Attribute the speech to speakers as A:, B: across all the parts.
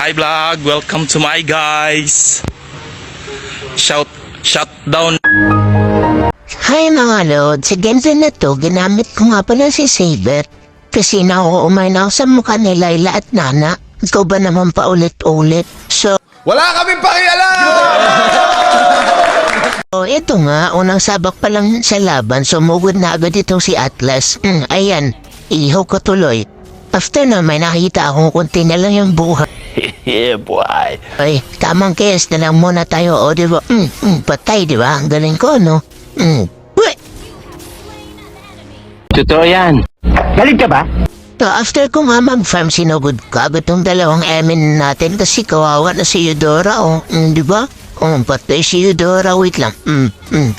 A: Hi vlog, welcome to my guys. Shout down.
B: Hi mga lord, sa ganito na to, ginamit ko nga pala si Saber. Kasi nauumay na ako sa mukha ni Layla at Nana. Ikaw ba naman paulit-ulit? So,
C: Wala kaming pakialam!
B: ito nga, unang sabak pa lang sa laban, sumugod na agad itong si Atlas. Ayan, ihaw ko tuloy. After na may nakita akong kunti na lang yung buhay.
C: Yeah, boy.
B: Ay, tamang case na lang muna tayo, o diba? Patay, diba? Ang galing ko, no? Uy!
D: Totoo yan. Galing ka ba?
B: So, after ko nga mag-farm, sinugod ko agad tong dalawang emin natin kasi kawawa na si Eudora, diba? Patay si Eudora, wait lang.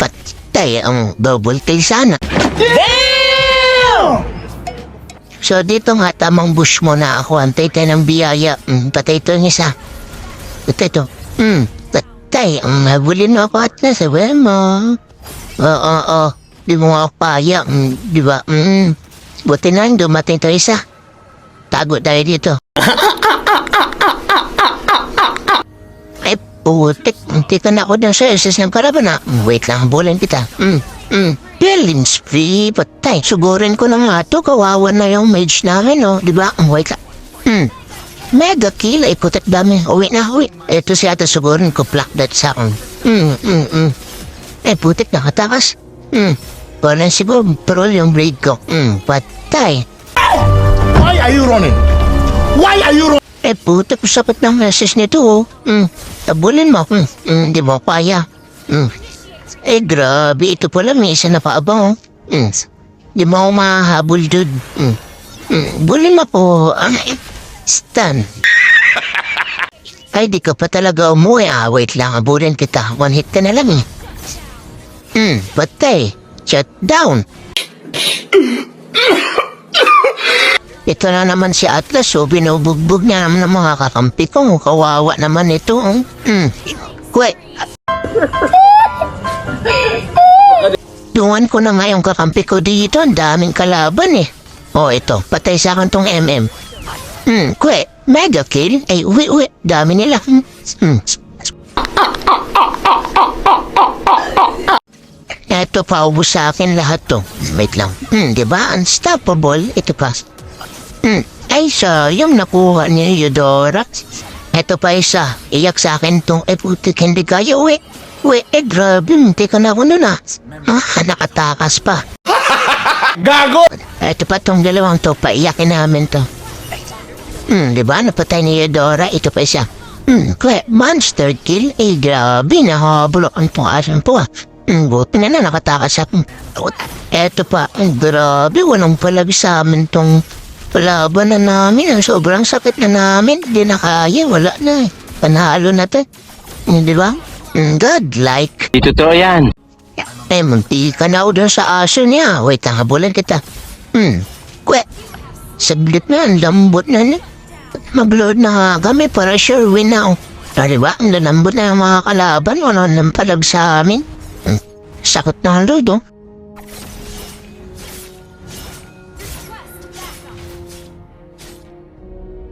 B: Patay ang double kill sana. Damn! So, dito nga, tamang bush mo na ako. Antay tayo ng biyaya. Patay ito yung isa. Patay ito. Patay. Habulin mo ako at nasa mo. Oo. Di mo nga ako paya. Di ba? Buti na lang dumating ito isa. Tago tayo dito. Ay, putik. Hindi ka na ako ng services ng karaban na. Wait lang, habulin kita. Killing spree, patay. Sugurin ko na nga ito, kawawa na yung mage namin, no? Diba? Wait lang. Mega kill, ay putik dami. Uwi na, uwi. Ito siya ito, sugurin ko, pluck that sa akin. Ay putik, nakatakas. Parang siguro, pero yung blade ko. Patay.
C: Why are you running? Why are you running?
B: Eh putik, sapat ng message nito, oh. Tabulin mo. Di mo kaya. Eh, grabe. Ito pala, may isa na paabang, oh. Di mo ako mahahabol, dude. Bulin mo po. Stan. Ay, di ka pa talaga umuwi. Wait lang. Abulin kita. One hit ka na lang, eh. Patay. Shut down. Ito na naman si Atlas, so binubugbog niya naman ng mga kakampi ko. Kawawa naman ito, oh. Wait. Tuwan ko na nga yung kakampi ko dito. Ang daming kalaban eh. Ito. Patay sa akin tong MM. Kwe. Mega kill. Ay, uwi. Dami nila. Ito pa, ubus sa akin lahat to. Wait lang. Diba? Unstoppable. Ito pa. Ay, sayang nakuha ni Eudora. Ito pa isa. Iyak sa akin tong, putik, hindi kaya uwi. Grabe, hindi ka na ako nun, nakatakas pa.
C: Gago!
B: Ito pa tong dalawang to, paiyakin namin to. Diba, napatay ni Eudora, ito pa isa. Kaya, monster kill, grabe, nahabulok ang pungasan po, buti na nakatakas ako. Ito pa, grabe, walang palagi sa amin tong palaban na namin, sobrang sakit na namin, hindi na kaya, wala na, panalo na to. Diba? Godlike.
D: Totoo yan.
B: Munti ka na doon sa aso niya. Wait, habulan kita. Kwe. Saglit na, ang lambot na niya. Mag-load na kami para sure win na. Diba? Ang lambot na yung mga kalaban. Wala nang palag sa amin. Sakot na ang load, oh.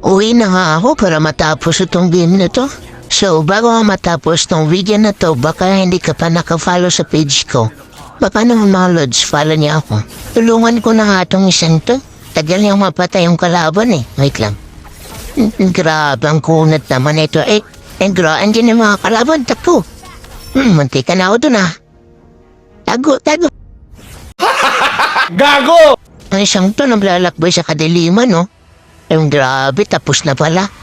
B: Uwi na nga ako para matapos itong game na to. So, bago matapos tong video na to, baka hindi ka pa naka-follow sa page ko. Baka naman mga lods, follow niya ako. Tulungan ko na nga itong isang to. Tagal niyang mapatay yung kalaban eh. Wait lang. Grabe, ang kunat naman ito. Grabe, andyan yung mga kalaban. Tako. Munti ka na ako dun Tago.
C: Gago!
B: Ang isang to naglalakbay sa kadiliman, no? Grabe, tapos na pala.